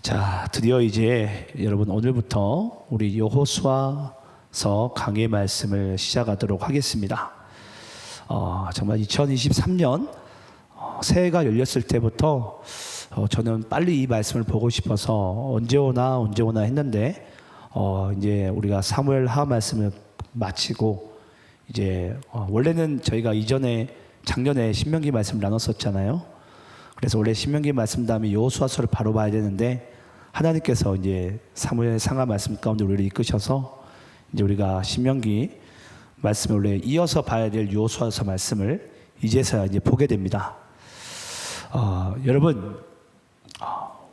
자, 드디어 이제 여러분 오늘부터 우리 여호수아서 강의 말씀을 시작하도록 하겠습니다. 정말 2023년 새해가 열렸을 때부터 저는 빨리 이 말씀을 보고 싶어서 언제 오나 했는데 이제 우리가 사무엘 하 말씀을 마치고 이제 원래는 저희가 작년에 신명기 말씀 나눴었잖아요. 그래서 원래 신명기 말씀 다음에 여호수아서를 바로 봐야 되는데 하나님께서 이제 사무엘 상하 말씀 가운데 우리를 이끄셔서 이제 우리가 신명기 말씀을 원래 이어서 봐야 될 여호수아서 말씀을 이제서야 이제 보게 됩니다. 여러분,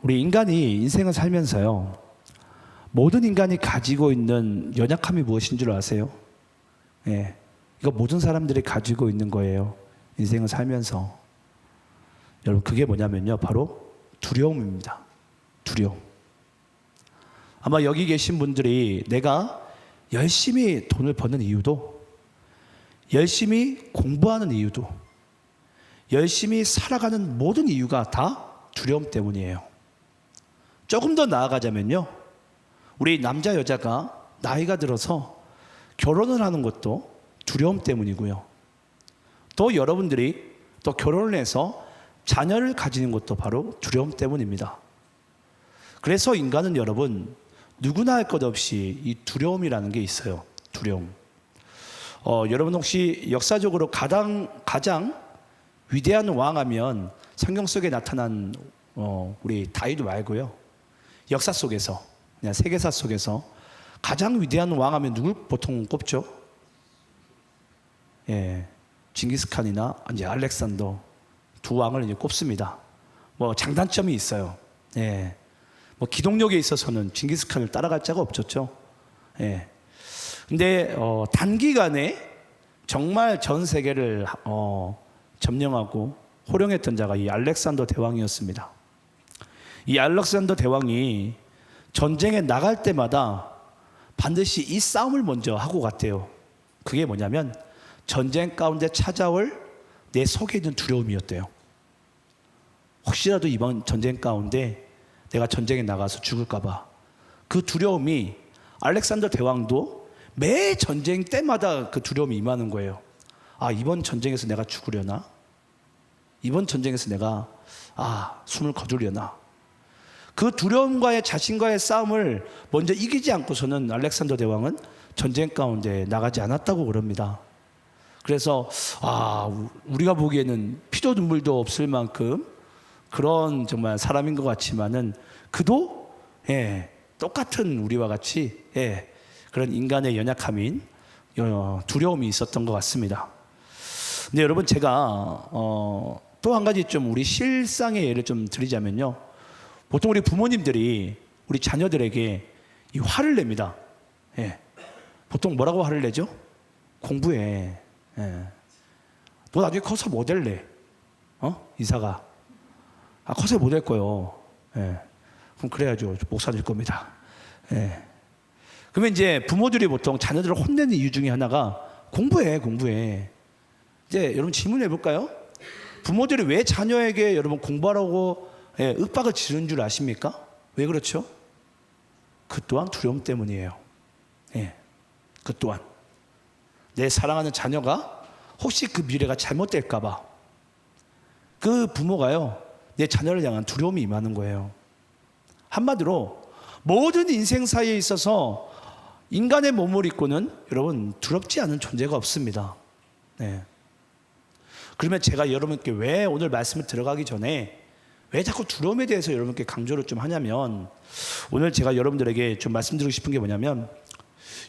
우리 인간이 인생을 살면서요, 모든 인간이 가지고 있는 연약함이 무엇인 줄 아세요? 예, 이거 모든 사람들이 가지고 있는 거예요. 인생을 살면서. 여러분, 그게 뭐냐면요, 바로 두려움입니다. 두려움. 아마 여기 계신 분들이 내가 열심히 돈을 버는 이유도, 열심히 공부하는 이유도, 열심히 살아가는 모든 이유가 다 두려움 때문이에요. 조금 더 나아가자면요, 우리 남자 여자가 나이가 들어서 결혼을 하는 것도 두려움 때문이고요, 또 여러분들이 또 결혼을 해서 자녀를 가지는 것도 바로 두려움 때문입니다. 그래서 인간은 여러분 누구나 할 것 없이 이 두려움이라는 게 있어요. 두려움. 여러분 혹시 역사적으로 가장 위대한 왕하면 성경 속에 나타난 우리 다윗 말고요, 역사 속에서, 그냥 세계사 속에서 가장 위대한 왕하면 누굴 보통 꼽죠? 예, 징기스칸이나 이제 알렉산더 두 왕을 이제 꼽습니다. 뭐 장단점이 있어요. 예. 뭐 기동력에 있어서는 징기스칸을 따라갈 자가 없었죠. 예. 근데 단기간에 정말 전 세계를 점령하고 호령했던 자가 이 알렉산더 대왕이었습니다. 이 알렉산더 대왕이 전쟁에 나갈 때마다 반드시 이 싸움을 먼저 하고 갔대요. 그게 뭐냐면 전쟁 가운데 찾아올 내 속에 있는 두려움이었대요. 혹시라도 이번 전쟁 가운데 내가 전쟁에 나가서 죽을까봐, 그 두려움이 알렉산더 대왕도 매 전쟁 때마다 그 두려움이 임하는 거예요. 이번 전쟁에서 내가 죽으려나? 이번 전쟁에서 내가 숨을 거두려나? 그 두려움과의 자신과의 싸움을 먼저 이기지 않고서는 알렉산더 대왕은 전쟁 가운데 나가지 않았다고 그럽니다. 그래서 우리가 보기에는 피도 눈물도 없을 만큼 그런 정말 사람인 것 같지만은 그도 똑같은 우리와 같이 그런 인간의 연약함인 두려움이 있었던 것 같습니다. 근데 여러분, 제가 또 한 가지 좀 우리 실상의 예를 좀 드리자면요, 보통 우리 부모님들이 우리 자녀들에게 이 화를 냅니다. 보통 뭐라고 화를 내죠? 공부해. 너 나중에 커서 뭐 될래? 이사가. 커서 못 될 거요. 그럼 그래야죠. 목사 될 겁니다. 그러면 이제 부모들이 보통 자녀들을 혼내는 이유 중에 하나가 공부해. 이제 여러분 질문해 볼까요? 부모들이 왜 자녀에게 여러분 공부하라고 윽박을 지르는 줄 아십니까? 왜 그렇죠? 그 또한 두려움 때문이에요. 그 또한 내 사랑하는 자녀가 혹시 그 미래가 잘못될까봐 그 부모가요, 내 자녀를 향한 두려움이 임하는 거예요. 한마디로 모든 인생사에 있어서 인간의 몸을 입고는 여러분 두렵지 않은 존재가 없습니다. 그러면 제가 여러분께 왜 오늘 말씀을 들어가기 전에 왜 자꾸 두려움에 대해서 여러분께 강조를 좀 하냐면, 오늘 제가 여러분들에게 좀 말씀드리고 싶은 게 뭐냐면,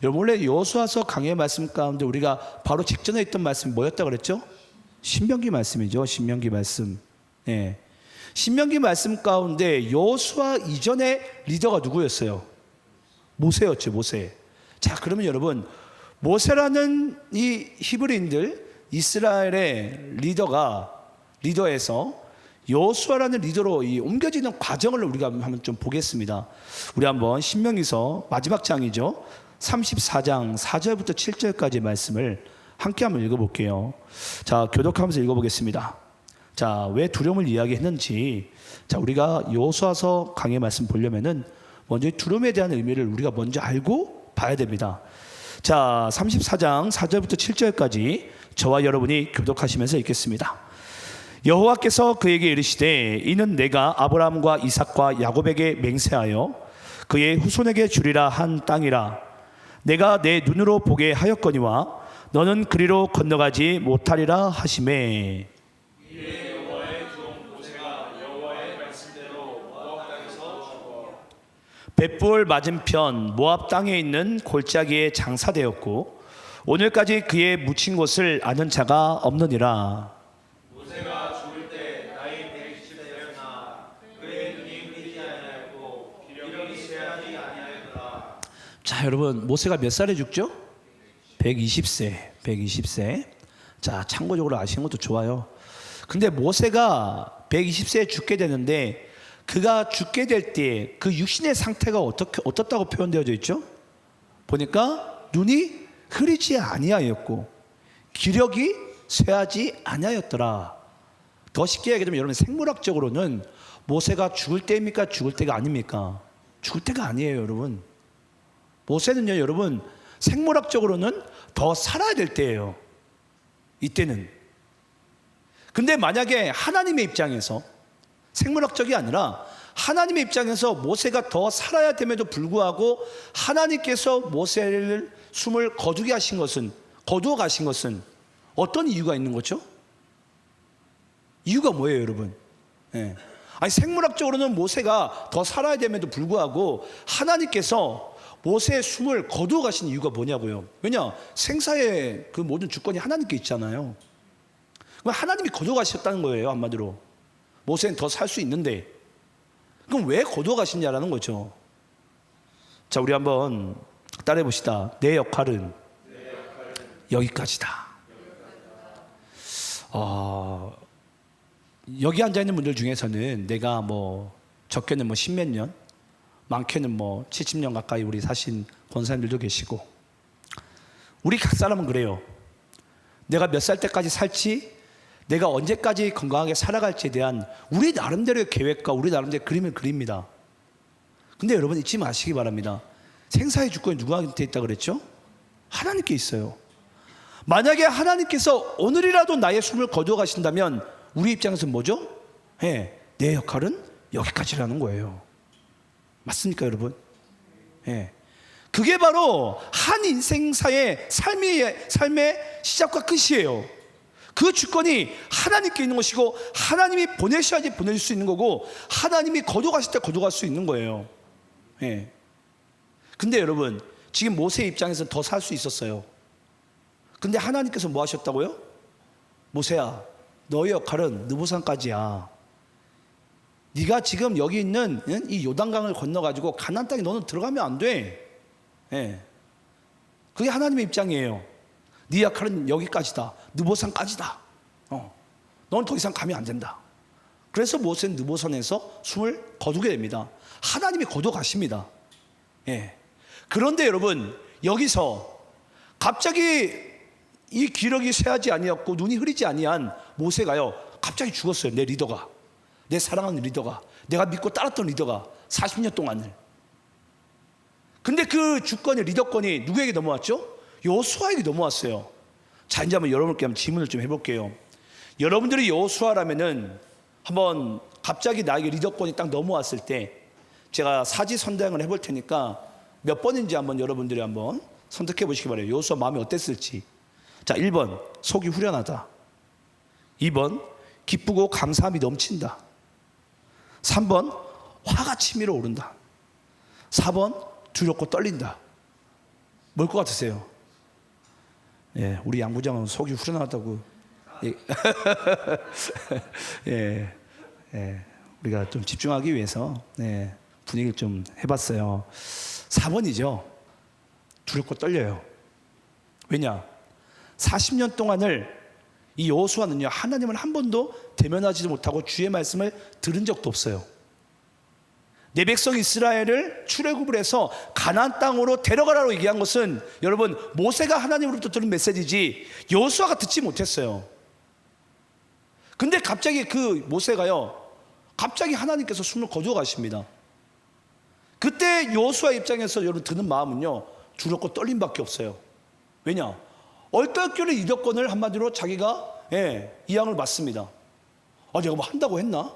여러분 원래 여호수아서 강의 말씀 가운데 우리가 바로 직전에 있던 말씀이 뭐였다고 그랬죠? 신명기 말씀이죠. 신명기 말씀. 신명기 말씀 가운데 여호수아 이전의 리더가 누구였어요? 모세였죠. 모세. 자, 그러면 여러분, 모세라는 이 히브리인들 이스라엘의 리더에서 여호수아라는 리더로 옮겨지는 과정을 우리가 한번 좀 보겠습니다. 우리 한번 신명기서 마지막 장이죠, 34장 4절부터 7절까지 말씀을 함께 한번 읽어볼게요. 자, 교독하면서 읽어보겠습니다. 자, 왜 두려움을 이야기했는지, 자, 우리가 여호수아서 강의 말씀 보려면은 먼저 이 두려움에 대한 의미를 우리가 먼저 알고 봐야 됩니다. 자, 34장 4절부터 7절까지 저와 여러분이 교독하시면서 읽겠습니다. 여호와께서 그에게 이르시되 이는 내가 아브라함과 이삭과 야곱에게 맹세하여 그의 후손에게 주리라 한 땅이라. 내가 내 눈으로 보게 하였거니와 너는 그리로 건너가지 못하리라 하시매. 벳볼 맞은편 모압 땅에 있는 골짜기에 장사되었고 오늘까지 그의 묻힌 곳을 아는 자가 없느니라. 모세가 죽을 때 나이 120세였으나 그의 눈이 흐리지 아니하였고 기력이 쇠하지 아니하였더라. 자, 여러분, 모세가 몇 살에 죽죠? 120세. 자, 참고적으로 아시는 것도 좋아요. 근데 모세가 120세에 죽게 되는데 그가 죽게 될 때 그 육신의 상태가 어떻다고 표현되어져 있죠? 보니까 눈이 흐리지 아니하였고 기력이 쇠하지 아니하였더라. 더 쉽게 얘기하면 여러분, 생물학적으로는 모세가 죽을 때입니까? 죽을 때가 아닙니까? 죽을 때가 아니에요, 여러분. 모세는요, 여러분, 생물학적으로는 더 살아야 될 때예요, 이때는. 근데 만약에 하나님의 입장에서, 생물학적이 아니라 하나님의 입장에서 모세가 더 살아야 됨에도 불구하고 하나님께서 모세를 숨을 거두어 가신 것은 어떤 이유가 있는 거죠? 이유가 뭐예요, 여러분? 예. 아니, 생물학적으로는 모세가 더 살아야 됨에도 불구하고 하나님께서 모세의 숨을 거두어 가신 이유가 뭐냐고요? 왜냐? 생사의 그 모든 주권이 하나님께 있잖아요. 그럼 하나님이 거두어 가셨다는 거예요, 한마디로. 모세는 더 살 수 있는데 그럼 왜 거두어 가시냐라는 거죠. 자, 우리 한번 따라해 봅시다. 내 역할은 여기까지다. 여기 앉아 있는 분들 중에서는 내가 뭐 적게는 뭐 십몇 년, 많게는 뭐 70년 가까이 우리 사신 권사님들도 계시고, 우리 각 사람은 그래요. 내가 몇 살 때까지 살지, 내가 언제까지 건강하게 살아갈지에 대한 우리 나름대로의 계획과 우리 나름대로의 그림을 그립니다. 근데 여러분, 잊지 마시기 바랍니다. 생사의 주권이 누구한테 있다 그랬죠? 하나님께 있어요. 만약에 하나님께서 오늘이라도 나의 숨을 거두어 가신다면 우리 입장에서는 뭐죠? 네, 내 역할은 여기까지라는 거예요. 맞습니까, 여러분? 네. 그게 바로 한 인생사의 삶의 시작과 끝이에요. 그 주권이 하나님께 있는 것이고 하나님이 보내셔야지 보낼 수 있는 거고 하나님이 거두어가실 때 거두어갈 수 있는 거예요. 예. 근데 여러분, 지금 모세의 입장에서는 더 살 수 있었어요. 근데 하나님께서 뭐 하셨다고요? 모세야, 너의 역할은 느보산까지야. 네가 지금 여기 있는 이 요단강을 건너가지고 가나안 땅에 너는 들어가면 안 돼. 예. 그게 하나님의 입장이에요. 네 역할은 여기까지다. 느보산까지다. 너는 더 이상 가면 안 된다. 그래서 모세는 느보산에서 숨을 거두게 됩니다. 하나님이 거두어 가십니다. 예. 그런데 여러분, 여기서 갑자기 이 기력이 쇠하지 아니었고 눈이 흐리지 아니한 모세가요, 갑자기 죽었어요. 내 리더가, 내 사랑하는 리더가, 내가 믿고 따랐던 리더가 40년 동안을. 근데 그 주권의 리더권이 누구에게 넘어왔죠? 여호수아에게 넘어왔어요. 자, 이제 한번 여러분께 한번 질문을 좀 해볼게요. 여러분들이 여호수아라면은 한번 갑자기 나에게 리더권이 딱 넘어왔을 때 제가 사지선다형을 해볼 테니까 몇 번인지 한번 여러분들이 한번 선택해 보시기 바래요. 여호수아 마음이 어땠을지. 자, 1번 속이 후련하다. 2번 기쁘고 감사함이 넘친다. 3번 화가 치밀어 오른다. 4번 두렵고 떨린다. 뭘 것 같으세요? 예, 우리 양부장은 속이 후련하다고. 예, 우리가 좀 집중하기 위해서 분위기를 좀 해봤어요. 4번이죠. 두렵고 떨려요. 왜냐? 40년 동안을 이 여호수아는요, 하나님을 한 번도 대면하지도 못하고 주의 말씀을 들은 적도 없어요. 내 백성 이스라엘을 출애굽을 해서 가나안 땅으로 데려가라고 얘기한 것은 여러분, 모세가 하나님으로부터 들은 메시지지 여호수아가 듣지 못했어요. 근데 갑자기 그 모세가요, 갑자기 하나님께서 숨을 거두어 가십니다. 그때 여호수아 입장에서 여러분 드는 마음은요, 두렵고 떨림밖에 없어요. 왜냐? 얼떨결에 이적권을 한마디로 자기가 이 양을 받습니다. 내가 뭐 한다고 했나?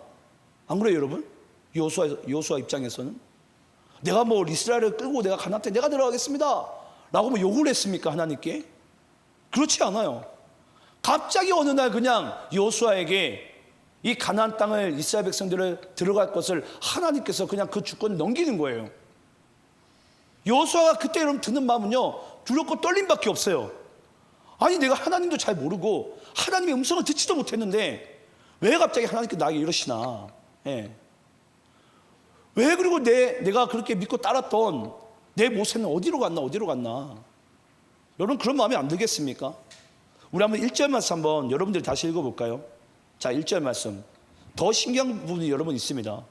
안 그래요, 여러분? 여호수아 입장에서는 내가 뭐 이스라엘을 끌고 내가 가나안 땅에 내가 들어가겠습니다 라고 뭐 요구를 했습니까, 하나님께? 그렇지 않아요. 갑자기 어느 날 그냥 여호수아에게 이 가나안 땅을, 이스라엘 백성들을 들어갈 것을 하나님께서 그냥 그 주권을 넘기는 거예요. 여호수아가 그때 여러분 드는 마음은요, 두렵고 떨림밖에 없어요. 아니, 내가 하나님도 잘 모르고 하나님의 음성을 듣지도 못했는데 왜 갑자기 하나님께 나에게 이러시나? 왜 그리고 내가 그렇게 믿고 따랐던 내 모세는 어디로 갔나? 여러분, 그런 마음이 안 들겠습니까? 우리 한번 1절 말씀 한번 여러분들이 다시 읽어볼까요? 자, 1절 말씀. 더 신기한 부분이 여러분 있습니다.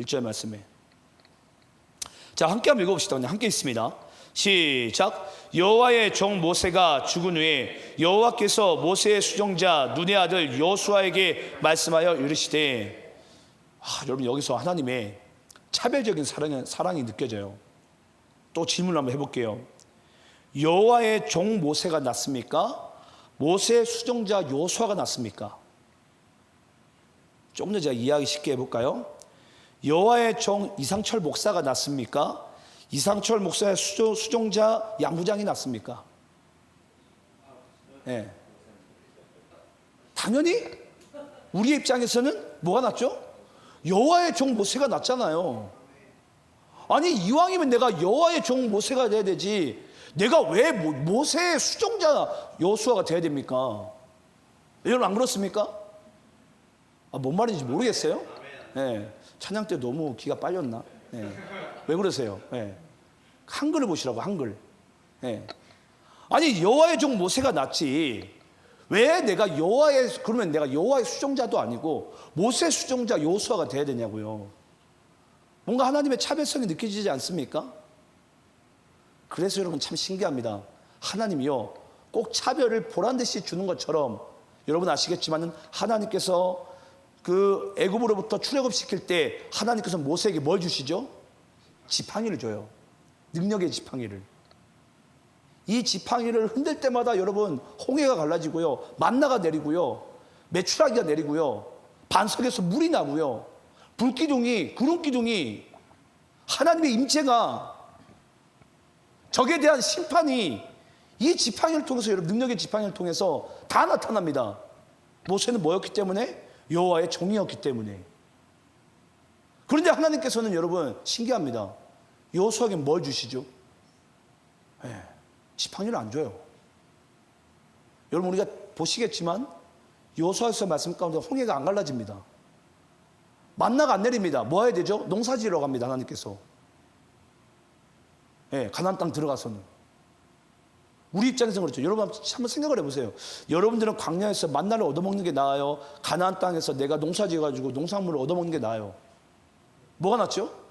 1절 말씀에. 자, 함께 한번 읽어봅시다. 그냥 함께 있습니다. 시작. 여호와의 종 모세가 죽은 후에 여호와께서 모세의 수종자 눈의 아들 여호수아에게 말씀하여 이르시되, 여러분, 여기서 하나님의 차별적인 사랑이 느껴져요. 또 질문을 한번 해볼게요. 여호와의 종 모세가 낫습니까? 모세의 수종자 여호수아가 낫습니까? 조금 더 제가 이해하기 쉽게 해볼까요? 여호와의 종 이상철 목사가 낫습니까? 이상철 목사의 수종자 양부장이 낫습니까? 네. 당연히 우리의 입장에서는 뭐가 낫죠? 여호와의 종 모세가 낫잖아요. 아니, 이왕이면 내가 여호와의 종 모세가 돼야 되지, 내가 왜 모세의 수종자 여호수아가 돼야 됩니까? 여러분, 안 그렇습니까? 뭔 말인지 모르겠어요? 네. 찬양 때 너무 기가 빨렸나? 네. 왜 그러세요? 네. 한글을 보시라고, 한글. 네. 아니, 여호와의 종 모세가 낫지, 왜 그러면 내가 여호와의 수종자도 아니고 모세 수종자 여호수아가 돼야 되냐고요. 뭔가 하나님의 차별성이 느껴지지 않습니까? 그래서 여러분, 참 신기합니다. 하나님이요, 꼭 차별을 보란듯이 주는 것처럼, 여러분 아시겠지만 하나님께서 그 애굽으로부터 출애굽시킬 때 하나님께서 모세에게 뭘 주시죠? 지팡이를 줘요. 능력의 지팡이를. 이 지팡이를 흔들 때마다 여러분, 홍해가 갈라지고요, 만나가 내리고요, 메추라기가 내리고요, 반석에서 물이 나고요, 불기둥이, 구름기둥이, 하나님의 임재가, 적에 대한 심판이 이 지팡이를 통해서, 여러분, 능력의 지팡이를 통해서 다 나타납니다. 모세는 뭐였기 때문에? 여호와의 종이었기 때문에. 그런데 하나님께서는 여러분, 신기합니다. 여호수아에게 뭘 주시죠? 지팡이를 안 줘요. 여러분, 우리가 보시겠지만 여호수아에서 말씀 가운데 홍해가 안 갈라집니다. 만나가 안 내립니다. 뭐 해야 되죠? 농사 지으러 갑니다, 하나님께서. 가나안 땅 들어가서는. 우리 입장에서는 그렇죠. 여러분 한번 생각을 해보세요. 여러분들은 광야에서 만나를 얻어먹는 게 나아요? 가나안 땅에서 내가 농사 지어가지고 농산물을 얻어먹는 게 나아요? 뭐가 낫죠?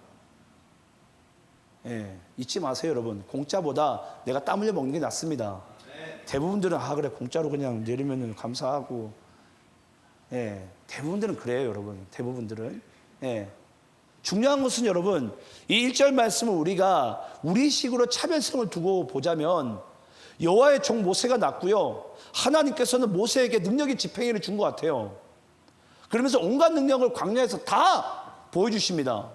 잊지 마세요, 여러분. 공짜보다 내가 땀 흘려 먹는 게 낫습니다. 대부분들은 그래, 공짜로 그냥 내리면 감사하고, 대부분들은 그래요, 여러분. 대부분들은. 중요한 것은 여러분, 이 1절 말씀을 우리가 우리식으로 차별성을 두고 보자면 여호와의 종 모세가 낫고요, 하나님께서는 모세에게 능력의 지팡이를 준 것 같아요. 그러면서 온갖 능력을 광야에서 다 보여주십니다.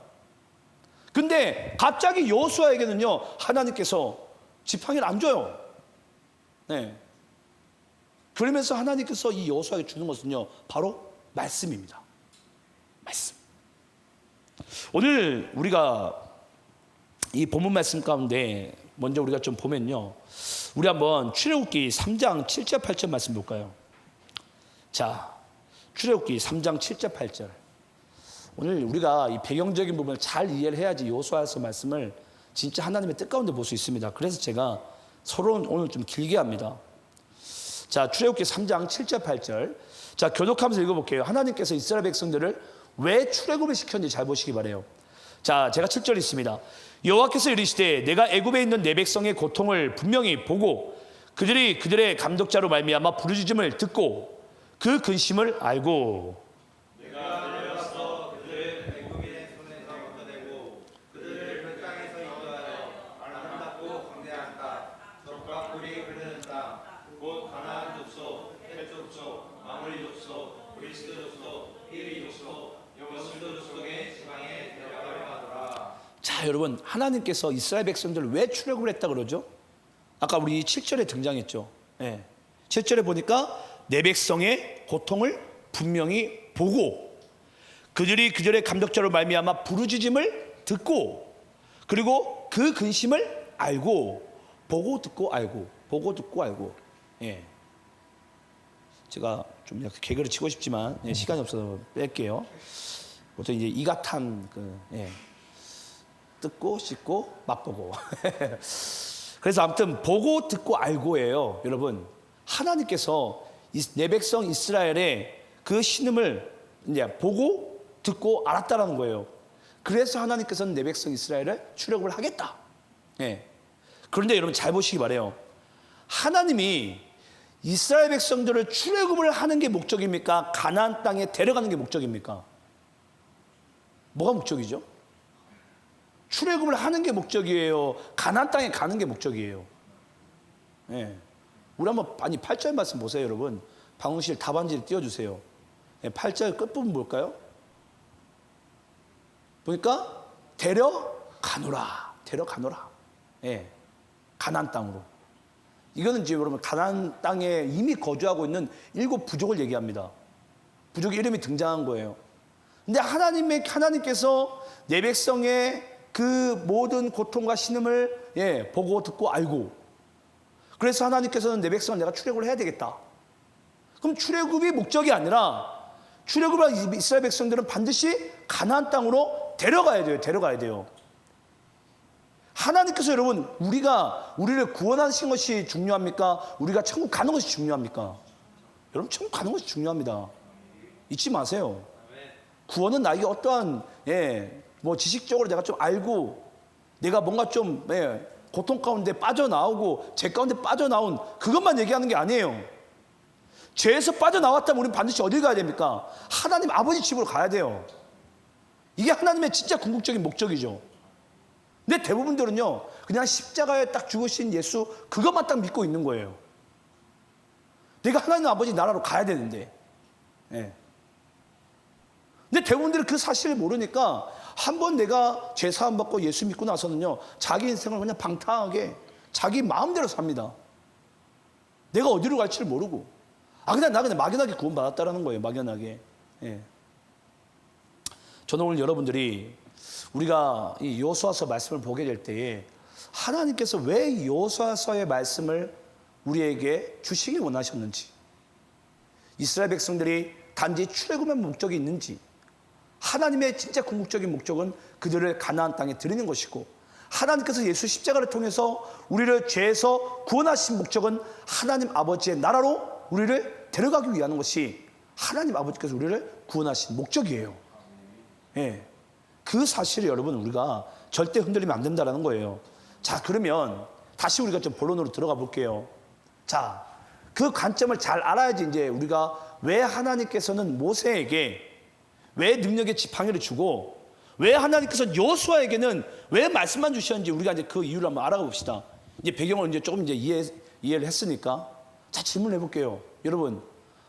근데 갑자기 여호수아에게는요, 하나님께서 지팡이를 안 줘요. 그러면서 하나님께서 이 여호수아에게 주는 것은요, 바로 말씀입니다. 말씀. 오늘 우리가 이 본문 말씀 가운데 먼저 우리가 좀 보면요, 우리 한번 출애굽기 3장 7절 8절 말씀 볼까요? 자, 출애굽기 3장 7절 8절. 오늘 우리가 이 배경적인 부분을 잘 이해를 해야지 여호수아서 말씀을 진짜 하나님의 뜻 가운데 볼 수 있습니다. 그래서 제가 서로 오늘 좀 길게 합니다. 자, 출애굽기 3장 7절 8절. 자, 교독하면서 읽어볼게요. 하나님께서 이스라엘 백성들을 왜 출애굽을 시켰는지 잘 보시기 바라요. 자, 제가 7절 있습니다. 여호와께서 이르시되 내가 애굽에 있는 내 백성의 고통을 분명히 보고 그들이 그들의 감독자로 말미암아 부르짖음을 듣고 그 근심을 알고. 내가 내려가서 그들을 애굽인의 손에서 건져내고 그들을 그 땅에서 인도하여 아름답고 광대한 땅, 젖과 꿀이 흐르는 땅, 곧 가나안 족속, 헷 족속, 아모리 족속, 브리스드 족속, 히리 족속, 여부스도 족속의 지방에 데려가려 하더라. 자, 여러분, 하나님께서 이스라엘 백성들을 왜 출애굽을 했다 그러죠? 아까 우리 7절에 등장했죠. 예. 7절에 보니까 내 백성의 고통을 분명히 보고 그들이 그들의 감독자로 말미암아 부르짖음을 듣고 그리고 그 근심을 알고. 보고 듣고 알고, 보고 듣고 알고. 예. 제가 좀 약간 개그를 치고 싶지만 시간이 없어서 뺄게요. 보통 이제 이가탄 듣고 씻고 맛보고. 그래서 아무튼 보고 듣고 알고예요. 여러분, 하나님께서 내 백성 이스라엘의 그 신음을 이제 보고 듣고 알았다라는 거예요. 그래서 하나님께서는 내 백성 이스라엘을 출애굽을 하겠다. 예. 그런데 여러분 잘 보시기 바래요. 하나님이 이스라엘 백성들을 출애굽을 하는 게 목적입니까? 가나안 땅에 데려가는 게 목적입니까? 뭐가 목적이죠? 출애굽을 하는 게 목적이에요? 가나안 땅에 가는 게 목적이에요? 예. 우리 한번 8절 말씀 보세요, 여러분. 방울실 답안지를 띄워주세요. 8절 끝부분 볼까요? 보니까 데려가노라. 예. 가나안 땅으로. 이거는 지금 여러분 가나안 땅에 이미 거주하고 있는 7 부족을 얘기합니다. 부족의 이름이 등장한 거예요. 근데 하나님께서 내 백성의 그 모든 고통과 신음을 보고 듣고 알고. 그래서 하나님께서는 내 백성을 내가 출애굽을 해야 되겠다. 그럼 출애굽이 목적이 아니라 출애굽을 한 이스라엘 백성들은 반드시 가나안 땅으로 데려가야 돼요. 하나님께서 여러분 우리를 구원하신 것이 중요합니까? 우리가 천국 가는 것이 중요합니까? 여러분 천국 가는 것이 중요합니다. 잊지 마세요. 구원은 나에게 어떠한 지식적으로 내가 좀 알고 내가 뭔가 좀 고통 가운데 빠져나오고 죄 가운데 빠져나온 그것만 얘기하는 게 아니에요. 죄에서 빠져나왔다면 우리는 반드시 어딜 가야 됩니까? 하나님 아버지 집으로 가야 돼요. 이게 하나님의 진짜 궁극적인 목적이죠. 근데 대부분들은요 그냥 십자가에 딱 죽으신 예수 그것만 딱 믿고 있는 거예요. 내가 하나님 아버지 나라로 가야 되는데. 근데 대부분들은 그 사실을 모르니까 한번 내가 죄 사함 받고 예수 믿고 나서는요 자기 인생을 그냥 방탕하게 자기 마음대로 삽니다. 내가 어디로 갈지를 모르고 그냥 막연하게 구원받았다라는 거예요. 막연하게. 저는 오늘 여러분들이 우리가 이 여호수아서 말씀을 보게 될 때에 하나님께서 왜 여호수아서의 말씀을 우리에게 주시길 원하셨는지, 이스라엘 백성들이 단지 출애굽의 목적이 있는지, 하나님의 진짜 궁극적인 목적은 그들을 가나안 땅에 드리는 것이고, 하나님께서 예수 십자가를 통해서 우리를 죄에서 구원하신 목적은 하나님 아버지의 나라로 우리를 데려가기 위한 것이 하나님 아버지께서 우리를 구원하신 목적이에요. 그 사실을 여러분 우리가 절대 흔들리면 안 된다는 거예요. 자, 그러면 다시 우리가 좀 본론으로 들어가 볼게요. 자, 그 관점을 잘 알아야지 이제 우리가 왜 하나님께서는 모세에게 왜 능력의 지팡이를 주고 왜 하나님께서 여호수아에게는 왜 말씀만 주셨는지 우리가 이제 그 이유를 한번 알아가 봅시다. 이제 배경을 이제 조금 이제 이해를 했으니까 자, 질문해 볼게요. 여러분,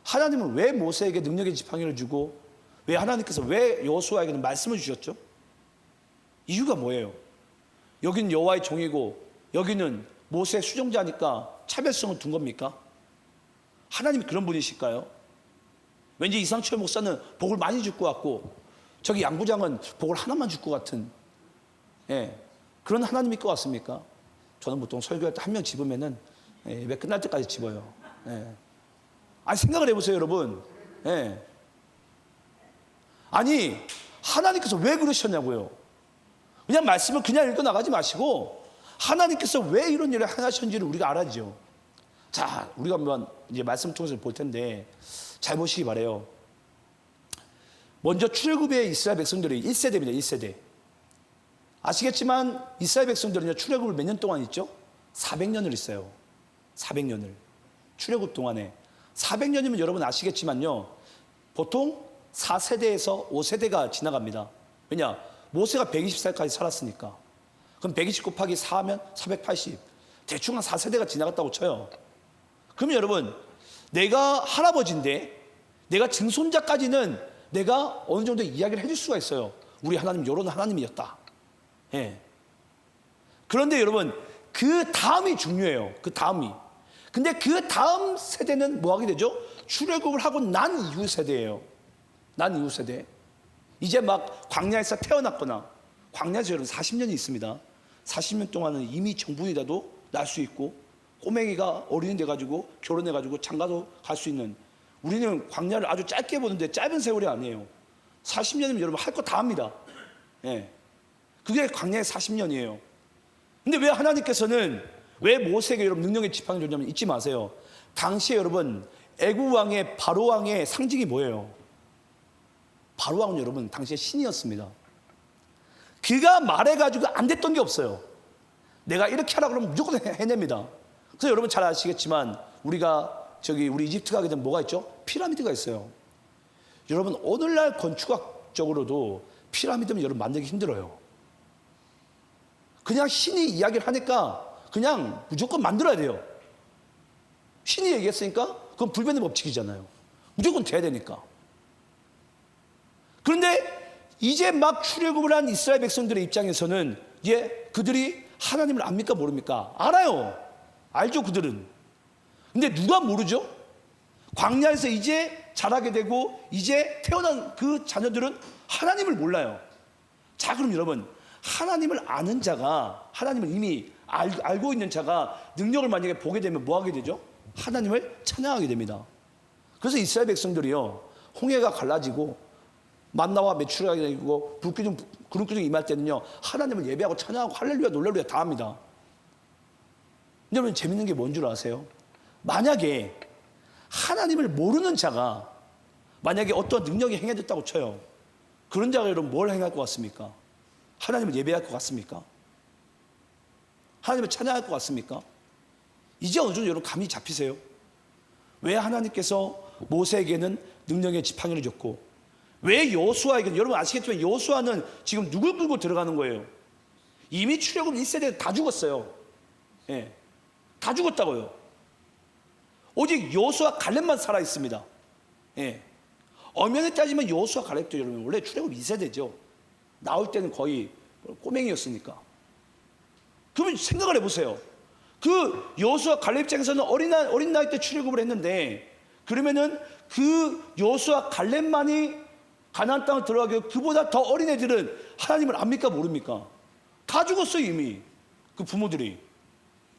하나님은 왜 모세에게 능력의 지팡이를 주고 왜 하나님께서 왜 여호수아에게는 말씀을 주셨죠? 이유가 뭐예요? 여기는 여호와의 종이고 여기는 모세의 수종자니까 차별성을 둔 겁니까? 하나님이 그런 분이실까요? 왠지 이상철 목사는 복을 많이 줄 것 같고 저기 양부장은 복을 하나만 줄 것 같은 그런 하나님일 것 같습니까? 저는 보통 설교할 때 한 명 집으면은 예배 끝날 때까지 집어요. 아니 생각을 해보세요, 여러분. 아니 하나님께서 왜 그러셨냐고요? 그냥 말씀을 그냥 읽어 나가지 마시고 하나님께서 왜 이런 일을 하셨는지를 우리가 알아야죠. 자, 우리가 한번 이제 말씀 통해서 볼 텐데 잘 보시기 바래요. 먼저 출애굽의 이스라엘 백성들이 1세대입니다. 1세대. 아시겠지만 이스라엘 백성들은요 출애굽을 몇 년 동안 있죠? 400년을 있어요. 400년을. 출애굽 동안에 400년이면 여러분 아시겠지만요, 보통 4세대에서 5세대가 지나갑니다. 왜냐? 모세가 120살까지 살았으니까. 그럼 120 곱하기 4하면 480. 대충 한 4세대가 지나갔다고 쳐요. 그러면 여러분, 내가 할아버지인데 내가 증손자까지는 내가 어느 정도 이야기를 해줄 수가 있어요. 우리 하나님 이런 하나님이었다. 예. 그런데 여러분, 그 다음이 중요해요. 그 다음이. 근데 그 다음 세대는 뭐 하게 되죠? 출애굽을 하고 난 이후 세대예요. 난 이후 세대. 이제 막 광야에서 태어났거나, 광야에서 여러분 40년이 있습니다. 40년 동안은 이미 정부이라도 날 수 있고, 꼬맹이가 어린이 돼가지고 결혼해가지고 장가도 갈 수 있는, 우리는 광야를 아주 짧게 보는데 짧은 세월이 아니에요. 40년이면 여러분 할 거 다 합니다. 예. 그게 광야의 40년이에요. 근데 왜 하나님께서는 왜 모세에게 여러분 능력의 지팡이를 줬냐면, 잊지 마세요. 당시에 여러분 애굽 왕의 바로 왕의 상징이 뭐예요? 바로 왕은 여러분 당시에 신이었습니다. 그가 말해가지고 안 됐던 게 없어요. 내가 이렇게 하라 그러면 무조건 해냅니다. 그래서 여러분 잘 아시겠지만 우리가 우리 이집트 가게 되면 뭐가 있죠? 피라미드가 있어요. 여러분 오늘날 건축학적으로도 피라미드는 여러분 만들기 힘들어요. 그냥 신이 이야기를 하니까 그냥 무조건 만들어야 돼요. 신이 얘기했으니까 그건 불변의 법칙이잖아요. 무조건 돼야 되니까. 그런데 이제 막 출애굽을 한 이스라엘 백성들의 입장에서는 그들이 하나님을 압니까 모릅니까? 알아요. 알죠, 그들은. 근데 누가 모르죠? 광야에서 이제 자라게 되고 이제 태어난 그 자녀들은 하나님을 몰라요. 자, 그럼 여러분, 하나님을 아는 자가, 하나님을 이미 알고 있는 자가 능력을 만약에 보게 되면 뭐 하게 되죠? 하나님을 찬양하게 됩니다. 그래서 이스라엘 백성들이요, 홍해가 갈라지고 만나와 메추라기 되고 불기둥 구름기둥이 임할 때는요, 하나님을 예배하고 찬양하고 할렐루야 놀랄루야 다 합니다. 근데 여러분 재밌는 게 뭔 줄 아세요? 만약에 하나님을 모르는 자가 만약에 어떤 능력이 행해졌다고 쳐요. 그런 자가 여러분 뭘 행할 것 같습니까? 하나님을 예배할 것 같습니까? 하나님을 찬양할 것 같습니까? 이제 어느 정도 여러분 감이 잡히세요? 왜 하나님께서 모세에게는 능력의 지팡이를 줬고, 왜 여호수아에게는, 여러분 아시겠지만 여호수아는 지금 누굴 끌고 들어가는 거예요? 이미 출애굽 1세대 다 죽었어요. 예, 다 죽었다고요. 오직 여호수아 갈렙만 살아 있습니다. 예. 엄연히 따지면 여호수아 갈렙도 여러분 원래 출애굽 2세대죠. 나올 때는 거의 꼬맹이였으니까. 그러면 생각을 해보세요. 그 여호수아 갈렙 입장에서는 어린 나이 때 출애굽을 했는데, 그러면은 그 여호수아 갈렙만이 가나안 땅을 들어가게, 그보다 더 어린 애들은 하나님을 압니까 모릅니까? 다 죽었어요. 이미 그 부모들이,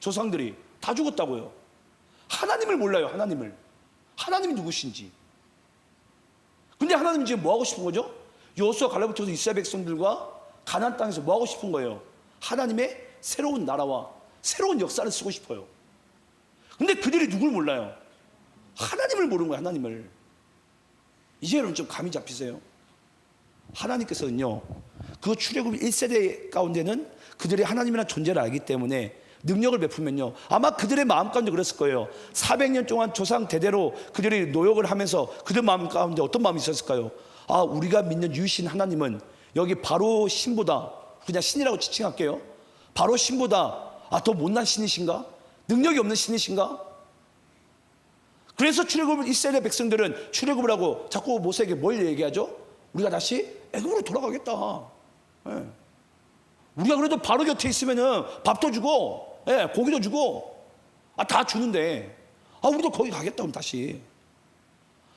조상들이 다 죽었다고요. 하나님을 몰라요. 하나님이 누구신지. 근데 하나님이 지금 뭐 하고 싶은 거죠? 여호수아 갈렙을 통해서 이스라엘 백성들과 가나안 땅에서 뭐 하고 싶은 거예요? 하나님의 새로운 나라와 새로운 역사를 쓰고 싶어요. 근데 그들이 누굴 몰라요? 하나님을 모르는 거예요. 하나님을. 이제 여러분 좀 감이 잡히세요? 하나님께서는요, 그 출애굽 1세대 가운데는 그들이 하나님이라는 존재를 알기 때문에 능력을 베푸면요, 아마 그들의 마음 가운데 그랬을 거예요. 400년 동안 조상 대대로 그들이 노역을 하면서 그들 마음 가운데 어떤 마음이 있었을까요? 아, 우리가 믿는 유신 하나님은 여기 바로 신보다, 그냥 신이라고 지칭할게요, 바로 신보다 더 못난 신이신가? 능력이 없는 신이신가? 그래서 출애굽을 1세대 백성들은 출애굽을 하고 자꾸 모세에게 뭘 얘기하죠? 우리가 다시 애굽으로 돌아가겠다. 예. 우리가 그래도 바로 곁에 있으면은 밥도 주고, 예, 고기도 주고, 다 주는데, 우리도 거기 가겠다, 그럼 다시.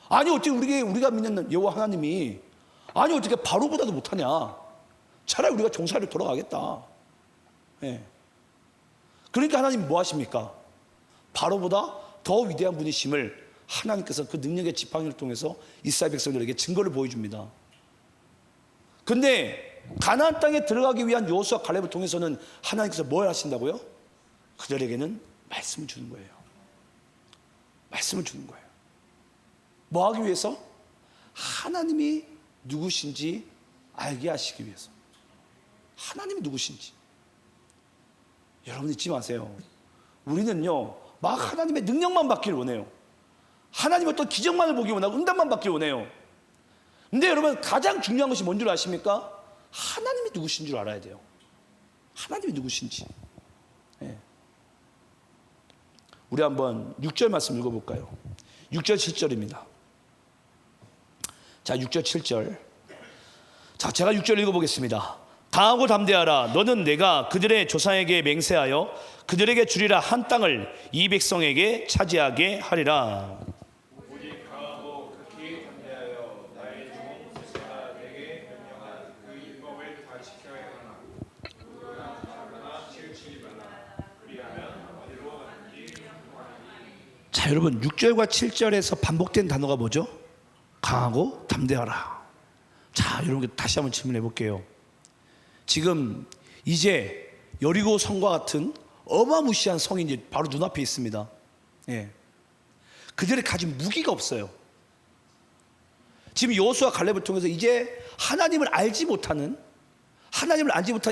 아니, 어떻게 우리가 믿는 여호와 하나님이, 아니, 어떻게 바로보다도 못하냐? 차라리 우리가 종살이로 돌아가겠다. 예. 그러니까 하나님이 뭐 하십니까? 바로보다 더 위대한 분이심을 하나님께서 그 능력의 지팡이를 통해서 이스라엘 백성들에게 증거를 보여줍니다. 근데 가나안 땅에 들어가기 위한 여호수아 갈렙을 통해서는 하나님께서 뭘 하신다고요? 그들에게는 말씀을 주는 거예요. 말씀을 주는 거예요. 뭐 하기 위해서? 하나님이 누구신지 알게 하시기 위해서. 하나님이 누구신지. 여러분 잊지 마세요. 우리는요, 막 하나님의 능력만 받기를 원해요. 하나님 어떤 기적만을 보기 원하고 응답만 받기 원해요. 근데 여러분 가장 중요한 것이 뭔 줄 아십니까? 하나님이 누구신 줄 알아야 돼요. 하나님이 누구신지. 예. 우리 한번 6절 말씀 읽어볼까요? 6절 7절입니다. 자, 6절 7절. 자, 제가 6절 읽어보겠습니다. 강하고 담대하라. 너는 내가 그들의 조상에게 맹세하여 그들에게 주리라 한 땅을 이 백성에게 차지하게 하리라. 오직 강하고 극히 담대하여 나의 종 모세가 내게 명령한 그 율법을 다 지켜야 하나. 누구나 자거나 치우치지 말라. 그리하면 어디로 가든지 평안하니. 자, 여러분 6절과 7절에서 반복된 단어가 뭐죠? 강하고 담대하라. 자, 여러분 다시 한번 질문해 볼게요. 지금 이제 여리고 성과 같은 어마무시한 성이 이제 바로 눈앞에 있습니다. 예. 그들이 가진 무기가 없어요. 지금 여호수아 갈렙을 통해서 이제 하나님을 알지 못하는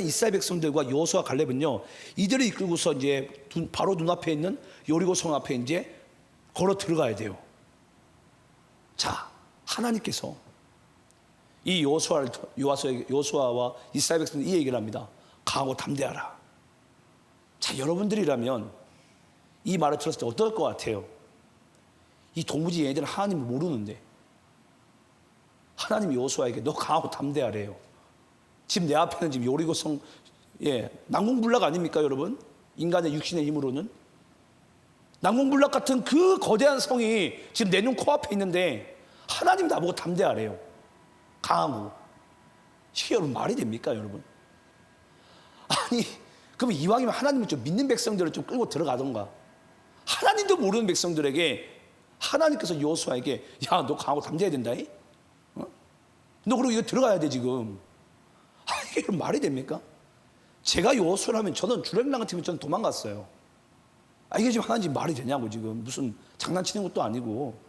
이스라엘 백성들과 여호수아 갈렙은요, 이들을 이끌고서 이제 바로 눈앞에 있는 여리고 성 앞에 이제 걸어 들어가야 돼요. 자, 하나님께서 이 여호수아와 이스라엘 백성들 이 얘기를 합니다. 강하고 담대하라. 자, 여러분들이라면 이 말을 들었을 때 어떨 것 같아요? 이 도무지 얘네들은 하나님을 모르는데 하나님이 여호수아에게 너 강하고 담대하래요. 지금 내 앞에는 지금 여리고성, 난공불락 아닙니까 여러분? 인간의 육신의 힘으로는 난공불락 같은 그 거대한 성이 지금 내 눈 코앞에 있는데 하나님 나보고 담대하래요. 강하고. 이게 여러분 말이 됩니까 여러분? 아니 그러면 이왕이면 하나님을 좀 믿는 백성들을 좀 끌고 들어가던가. 하나님도 모르는 백성들에게 하나님께서 여호수아에게 야 너 강하고 담대해야 된다. 너 그리고 이거 들어가야 돼 지금. 이게 여러분 말이 됩니까? 제가 여호수아라면 저는 주랭랑 같으면 저는 도망갔어요. 이게 지금 하나님 말이 되냐고. 지금 무슨 장난치는 것도 아니고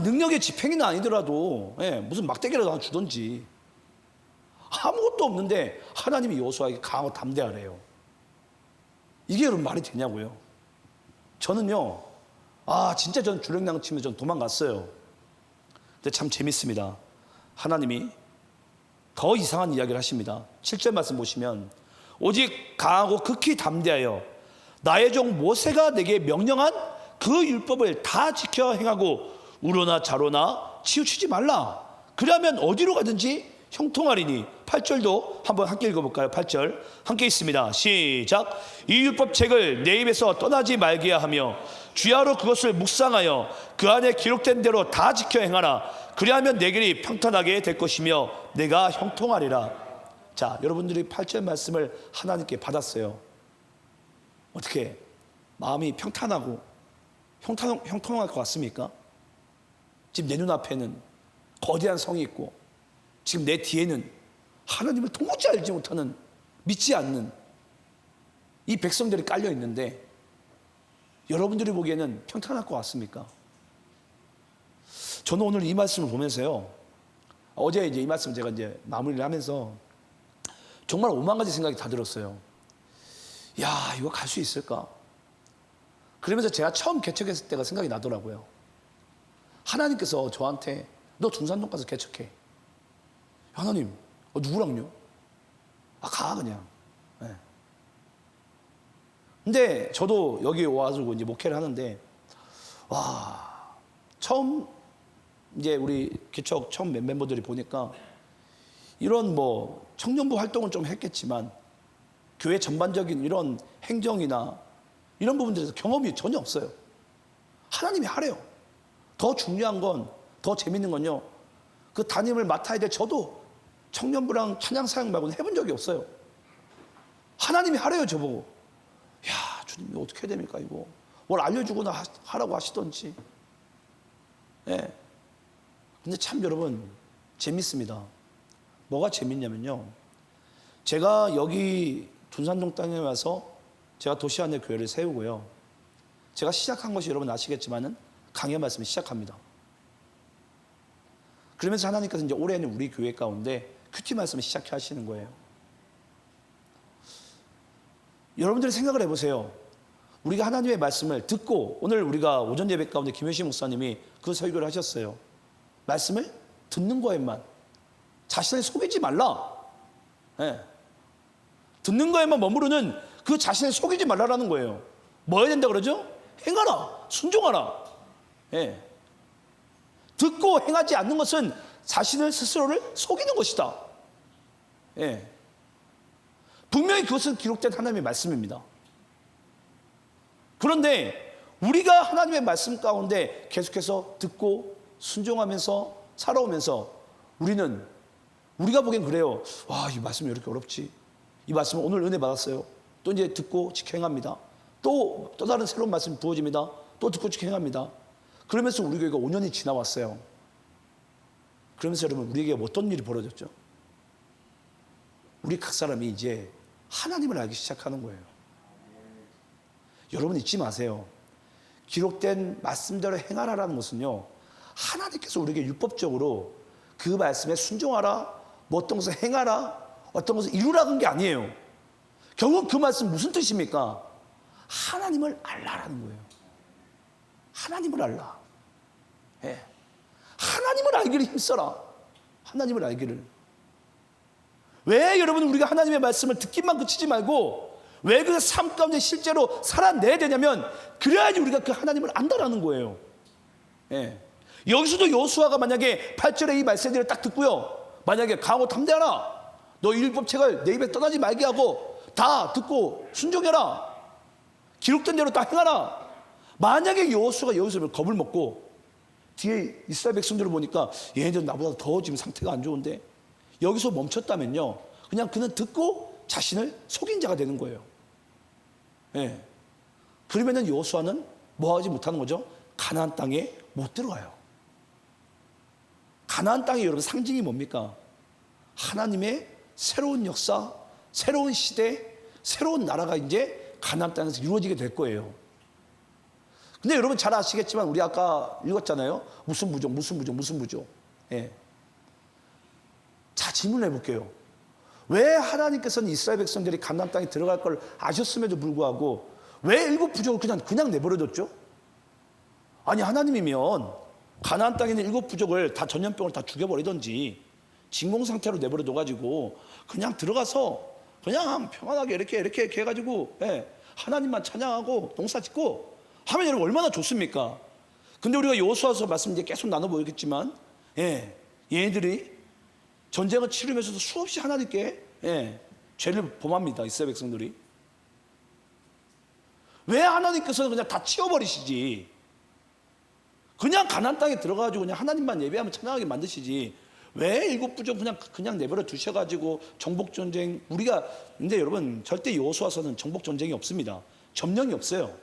능력의 집행이는 아니더라도 무슨 막대기라도 하나 주던지. 아무것도 없는데 하나님이 여호수아에게 강하고 담대하래요. 이게 여러분 말이 되냐고요. 저는요 진짜 저는 주랭랑 치면 저는 도망갔어요. 근데 참 재밌습니다. 하나님이 더 이상한 이야기를 하십니다. 7절 말씀 보시면 오직 강하고 극히 담대하여 나의 종 모세가 내게 명령한 그 율법을 다 지켜 행하고 우로나 좌로나 치우치지 말라. 그러면 어디로 가든지 형통하리니. 8절도 한번 함께 읽어볼까요? 8절 함께 있습니다. 시작. 이 율법책을 내 입에서 떠나지 말게 하며 주야로 그것을 묵상하여 그 안에 기록된 대로 다 지켜 행하라. 그리하면 내 길이 평탄하게 될 것이며 내가 형통하리라. 자, 여러분들이 8절 말씀을 하나님께 받았어요. 어떻게 마음이 평탄하고 형통할 것 같습니까? 지금 내 눈앞에는 거대한 성이 있고 지금 내 뒤에는 하나님을 도무지 알지 못하는, 믿지 않는 이 백성들이 깔려 있는데 여러분들이 보기에는 평탄할 것 같습니까? 저는 오늘 이 말씀을 보면서요, 어제 이제 이 말씀 제가 이제 마무리를 하면서 정말 오만 가지 생각이 다 들었어요. 야, 이거 갈 수 있을까? 그러면서 제가 처음 개척했을 때가 생각이 나더라고요. 하나님께서 저한테 너 둔산동 가서 개척해. 하나님, 누구랑요? 가 그냥. 네. 근데 저도 여기 와서 이제 목회를 하는데 처음 이제 우리 개척 처음 멤버들이 보니까 이런 뭐 청년부 활동은 좀 했겠지만 교회 전반적인 이런 행정이나 이런 부분들에서 경험이 전혀 없어요. 하나님이 하래요. 더 중요한 건, 더 재밌는 건요, 그 담임을 맡아야 될 저도 청년부랑 찬양 사역 말고는 해본 적이 없어요. 하나님이 하래요, 저보고. 야, 주님 이거 어떻게 해야 됩니까 이거? 뭘 알려주거나 하라고 하시던지. 네. 근데 참 여러분 재밌습니다. 뭐가 재밌냐면요, 제가 여기 둔산동 땅에 와서 제가 도시 안에 교회를 세우고요, 제가 시작한 것이 여러분 아시겠지만은 강의 말씀을 시작합니다. 그러면서 하나님께서 이제 올해는 우리 교회 가운데 큐티 말씀을 시작해 하시는 거예요. 여러분들이 생각을 해보세요. 우리가 하나님의 말씀을 듣고, 오늘 우리가 오전 예배 가운데 김효신 목사님이 그 설교를 하셨어요. 말씀을 듣는 거에만, 자신을 속이지 말라. 예. 듣는 거에만 머무르는 그 자신을 속이지 말라라는 거예요. 뭐 해야 된다 그러죠? 행하라, 순종하라. 예. 듣고 행하지 않는 것은 자신을 스스로를 속이는 것이다. 예. 분명히 그것은 기록된 하나님의 말씀입니다. 그런데 우리가 하나님의 말씀 가운데 계속해서 듣고 순종하면서 살아오면서 우리가 보기엔 그래요. 와, 이 말씀이 왜 이렇게 어렵지? 이 말씀은 오늘 은혜 받았어요. 또 이제 듣고 지켜 행합니다. 또 다른 새로운 말씀 부어집니다. 또 듣고 지켜 행합니다. 그러면서 우리 교회가 5년이 지나왔어요. 그러면서 여러분, 우리에게 어떤 일이 벌어졌죠? 우리 각 사람이 이제 하나님을 알기 시작하는 거예요. 여러분 잊지 마세요. 기록된 말씀대로 행하라라는 것은요, 하나님께서 우리에게 율법적으로 그 말씀에 순종하라, 뭐 어떤 것을 행하라, 어떤 것을 이루라는 게 아니에요. 결국 그 말씀 무슨 뜻입니까? 하나님을 알라라는 거예요. 하나님을 알라. 예. 하나님을 알기를 힘써라. 하나님을 알기를. 왜 여러분 우리가 하나님의 말씀을 듣기만 그치지 말고 왜 그 삶 가운데 실제로 살아내야 되냐면, 그래야지 우리가 그 하나님을 안다라는 거예요. 예. 여기서도 여호수아가 만약에 8절에 이 말씀들을 딱 듣고요, 만약에 강하고 담대하라, 너 율법책을 내 입에 떠나지 말게 하고 다 듣고 순종해라, 기록된 대로 다 행하라. 만약에 여호수아가 여기서 겁을 먹고 뒤에 이스라엘 백성들을 보니까 얘네들 나보다 더 지금 상태가 안 좋은데 여기서 멈췄다면요, 그냥 그는 듣고 자신을 속인 자가 되는 거예요. 예. 그러면은 여호수아는 뭐 하지 못하는 거죠? 가나안 땅에 못 들어가요. 가나안 땅이 여러분 상징이 뭡니까? 하나님의 새로운 역사, 새로운 시대, 새로운 나라가 이제 가나안 땅에서 이루어지게 될 거예요. 근데 여러분 잘 아시겠지만 우리 아까 읽었잖아요. 무슨 부족. 예. 자, 질문해 볼게요. 왜 하나님께서는 이스라엘 백성들이 가나안 땅에 들어갈 걸 아셨음에도 불구하고 왜 7 부족을 그냥 내버려뒀죠? 아니, 하나님이면 가나안 땅에 있는 7 부족을 다 전염병을 다 죽여버리던지 진공 상태로 내버려둬가지고 그냥 들어가서 그냥 평안하게 이렇게 해가지고, 예, 하나님만 찬양하고 농사짓고 하면 여러분 얼마나 좋습니까? 근데 우리가 여호수아서 말씀 이제 계속 나눠보겠지만, 예, 얘네들이 전쟁을 치르면서도 수없이 하나님께, 예, 죄를 범합니다. 이스라엘 백성들이. 왜 하나님께서는 그냥 다 치워버리시지? 그냥 가나안 땅에 들어가가지고 그냥 하나님만 예배하면 찬양하게 만드시지. 왜 7 부족 그냥 내버려 두셔가지고 정복 전쟁, 우리가, 근데 여러분 절대 여호수아서는 정복 전쟁이 없습니다. 점령이 없어요.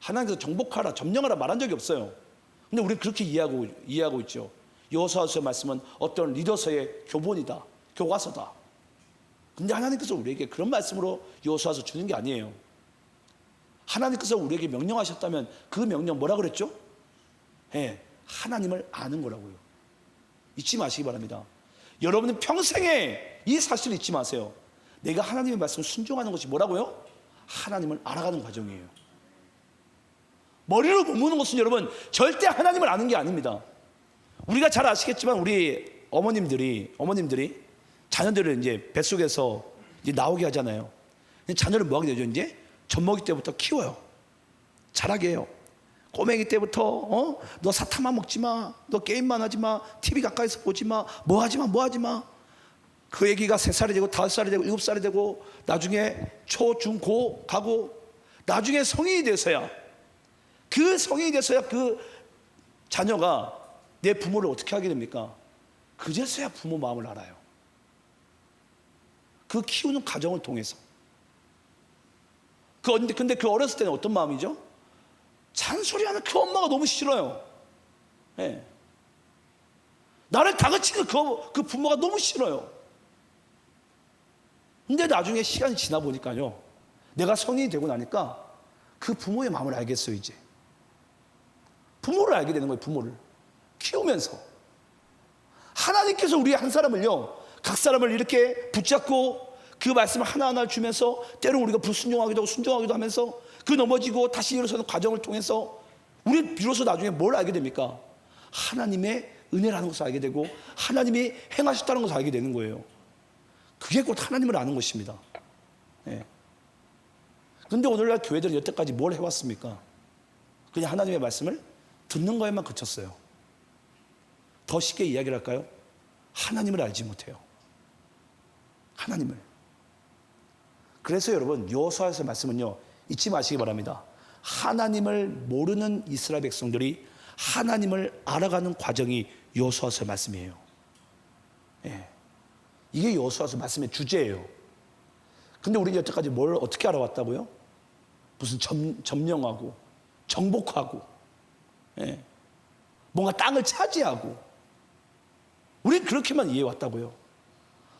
하나님께서 정복하라, 점령하라 말한 적이 없어요. 근데 우리는 그렇게 이해하고 있죠. 여호수아서의 말씀은 어떤 리더서의 교본이다, 교과서다. 근데 하나님께서 우리에게 그런 말씀으로 여호수아서 주는 게 아니에요. 하나님께서 우리에게 명령하셨다면 그 명령 뭐라 그랬죠? 예, 하나님을 아는 거라고요. 잊지 마시기 바랍니다. 여러분은 평생에 이 사실을 잊지 마세요. 내가 하나님의 말씀을 순종하는 것이 뭐라고요? 하나님을 알아가는 과정이에요. 머리로 머무는 것은 여러분 절대 하나님을 아는 게 아닙니다. 우리가 잘 아시겠지만 우리 어머님들이 자녀들을 이제 뱃속에서 이제 나오게 하잖아요. 자녀를 뭐 하게 되죠? 이제 젖먹이 때부터 키워요. 자라게 해요. 꼬맹이 때부터 너 사탕만 먹지 마, 너 게임만 하지 마, TV 가까이서 보지 마, 뭐 하지 마. 그 애기가 3살이 되고 5살이 되고 7살이 되고 나중에 초, 중, 고 가고 나중에 성인이 돼서야, 그 성인이 돼서야 그 자녀가 내 부모를 어떻게 하게 됩니까? 그제서야 부모 마음을 알아요. 그 키우는 과정을 통해서. 근데 그 어렸을 때는 어떤 마음이죠? 잔소리하는 그 엄마가 너무 싫어요. 예. 나를 다그치는 그 부모가 너무 싫어요. 근데 나중에 시간이 지나 보니까요, 내가 성인이 되고 나니까 그 부모의 마음을 알겠어요. 이제 부모를 알게 되는 거예요. 부모를 키우면서 하나님께서 우리 한 사람을요, 각 사람을 이렇게 붙잡고 그 말씀을 하나하나 주면서 때로 우리가 불순종하기도 하고 순종하기도 하면서 그 넘어지고 다시 일어서는 과정을 통해서 우리는 비로소 나중에 뭘 알게 됩니까? 하나님의 은혜라는 것을 알게 되고 하나님이 행하셨다는 것을 알게 되는 거예요. 그게 곧 하나님을 아는 것입니다. 예. 근데 오늘날 교회들은 여태까지 뭘 해왔습니까? 그냥 하나님의 말씀을 듣는 거에만 그쳤어요. 더 쉽게 이야기를 할까요? 하나님을 알지 못해요. 하나님을. 그래서 여러분 여호수아서의 말씀은요, 잊지 마시기 바랍니다. 하나님을 모르는 이스라엘 백성들이 하나님을 알아가는 과정이 여호수아서의 말씀이에요. 예. 이게 여호수아서 말씀의 주제예요. 근데 우리는 여태까지 뭘 어떻게 알아왔다고요? 무슨 점령하고 정복하고, 예. 뭔가 땅을 차지하고, 우리는 그렇게만 이해해왔다고요.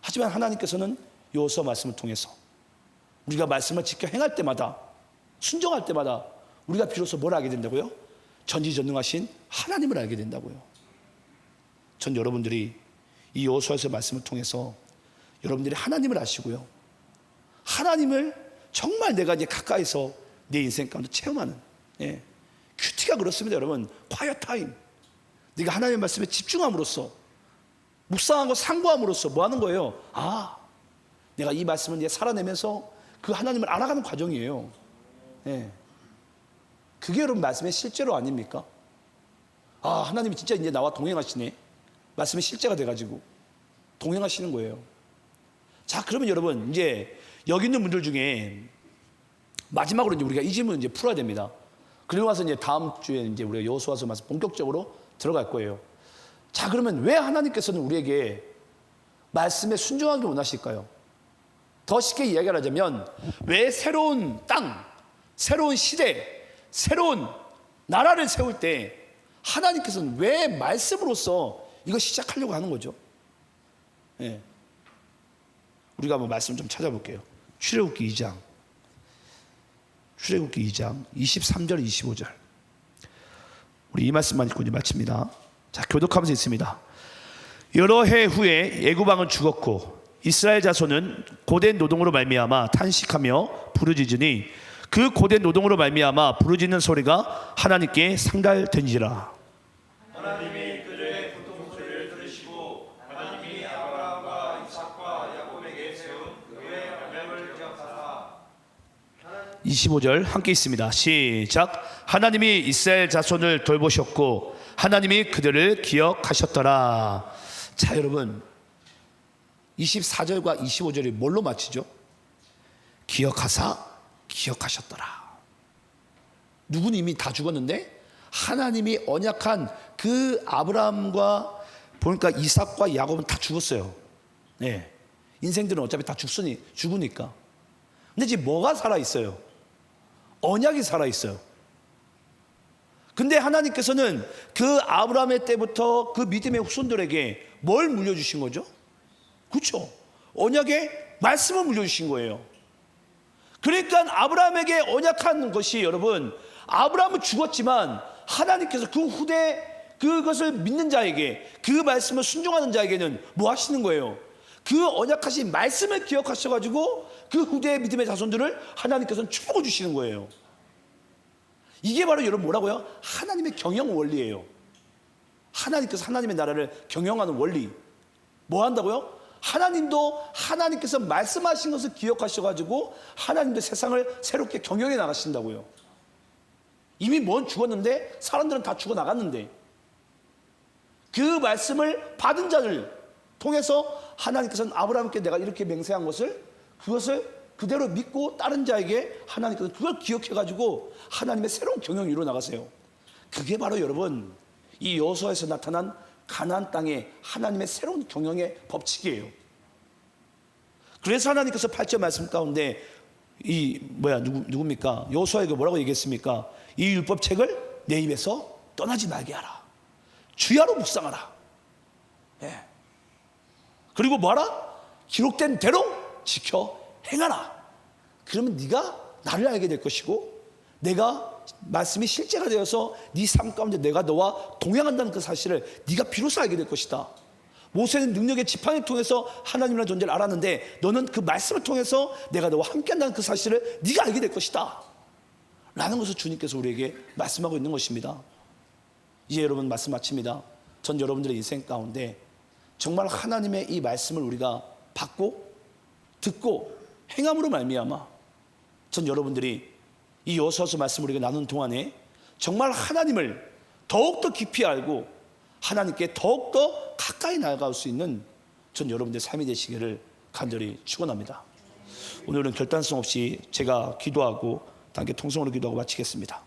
하지만 하나님께서는 여호수아 말씀을 통해서 우리가 말씀을 지켜 행할 때마다, 순종할 때마다 우리가 비로소 뭘 알게 된다고요? 전지전능하신 하나님을 알게 된다고요. 전 여러분들이 이 여호수아서의 말씀을 통해서 여러분들이 하나님을 아시고요, 하나님을 정말 내가 이제 가까이서 내 인생 가운데 체험하는, 예. 큐티가 그렇습니다. 여러분, 콰이어 타임. 네가 하나님의 말씀에 집중함으로써, 묵상하고 상고함으로써 뭐 하는 거예요? 아, 내가 이 말씀을 이제 살아내면서 그 하나님을 알아가는 과정이에요. 예. 그게 여러분 말씀의 실제로 아닙니까? 아, 하나님이 진짜 이제 나와 동행하시네. 말씀이 실제가 돼가지고 동행하시는 거예요. 자, 그러면 여러분 이제 여기 있는 분들 중에 마지막으로 이제 우리가 이 질문을 이제 풀어야 됩니다. 그리고 와서 이제 다음 주에 이제 우리가 여호수아서 말씀 본격적으로 들어갈 거예요. 자, 그러면 왜 하나님께서는 우리에게 말씀에 순종하기 원하실까요? 더 쉽게 이야기를 하자면 왜 새로운 땅, 새로운 시대, 새로운 나라를 세울 때 하나님께서는 왜 말씀으로써 이거 시작하려고 하는 거죠? 예. 우리가 한번 말씀 좀 찾아볼게요. 출애굽기 2장 23절 25절. 우리 이 말씀만 읽고 이제 마칩니다. 자, 교독하면서 있습니다. 여러 해 후에 애굽 왕은 죽었고 이스라엘 자손은 고된 노동으로 말미암아 탄식하며 부르짖으니 그 고된 노동으로 말미암아 부르짖는 소리가 하나님께 상달된지라. 하나님이 그들의 고통 소리를 들으시고 하나님이 아브라함과 이삭과 야곱에게 세운 그의 언약을 기억하사. 25절 함께 있습니다. 시작. 하나님이 이스라엘 자손을 돌보셨고 하나님이 그들을 기억하셨더라. 자, 여러분 24절과 25절이 뭘로 맞히죠? 기억하셨더라. 누구는 이미 다 죽었는데 하나님이 언약한 그 아브라함과 보니까 이삭과 야곱은 다 죽었어요. 네. 인생들은 어차피 다 죽으니까. 근데 지금 뭐가 살아있어요? 언약이 살아있어요. 근데 하나님께서는 그 아브라함의 때부터 그 믿음의 후손들에게 뭘 물려주신 거죠? 그렇죠. 언약의 말씀을 물려주신 거예요. 그러니까 아브라함에게 언약한 것이, 여러분, 아브라함은 죽었지만 하나님께서 그 후대 그것을 믿는 자에게, 그 말씀을 순종하는 자에게는 뭐 하시는 거예요? 그 언약하신 말씀을 기억하셔가지고 그 후대의 믿음의 자손들을 하나님께서는 축복을 주시는 거예요. 이게 바로 여러분 뭐라고요? 하나님의 경영 원리예요. 하나님께서 하나님의 나라를 경영하는 원리. 뭐 한다고요? 하나님도 하나님께서 말씀하신 것을 기억하셔가지고 하나님도 세상을 새롭게 경영해 나가신다고요. 이미 뭔 죽었는데, 사람들은 다 죽어 나갔는데, 그 말씀을 받은 자를 통해서 하나님께서는 아브라함께 내가 이렇게 맹세한 것을, 그것을 그대로 믿고 다른 자에게 하나님께서 그걸 기억해가지고 하나님의 새로운 경영을 이루어 나가세요. 그게 바로 여러분 이 여호수아에서 나타난 가나안 땅의 하나님의 새로운 경영의 법칙이에요. 그래서 하나님께서 8절 말씀 가운데 누굽니까? 여호수아에게 뭐라고 얘기했습니까? 이 율법책을 내 입에서 떠나지 말게 하라. 주야로 묵상하라. 예. 그리고 뭐하라? 기록된 대로 지켜 행하라. 그러면 네가 나를 알게 될 것이고, 내가 말씀이 실제가 되어서 네 삶 가운데 내가 너와 동행한다는 그 사실을 네가 비로소 알게 될 것이다. 모세는 능력의 지팡이를 통해서 하나님이라는 존재를 알았는데 너는 그 말씀을 통해서 내가 너와 함께한다는 그 사실을 네가 알게 될 것이다. 라는 것을 주님께서 우리에게 말씀하고 있는 것입니다. 이제 여러분 말씀 마칩니다. 전 여러분들의 인생 가운데 정말 하나님의 이 말씀을 우리가 받고 듣고 행함으로 말미암아 전 여러분들이 이 여호수아서 말씀을 우리가 나눈 동안에 정말 하나님을 더욱더 깊이 알고 하나님께 더욱더 가까이 나아갈 수 있는 전 여러분들의 삶이 되시기를 간절히 축원합니다. 오늘은 결단성 없이 제가 기도하고 함께 통성으로 기도하고 마치겠습니다.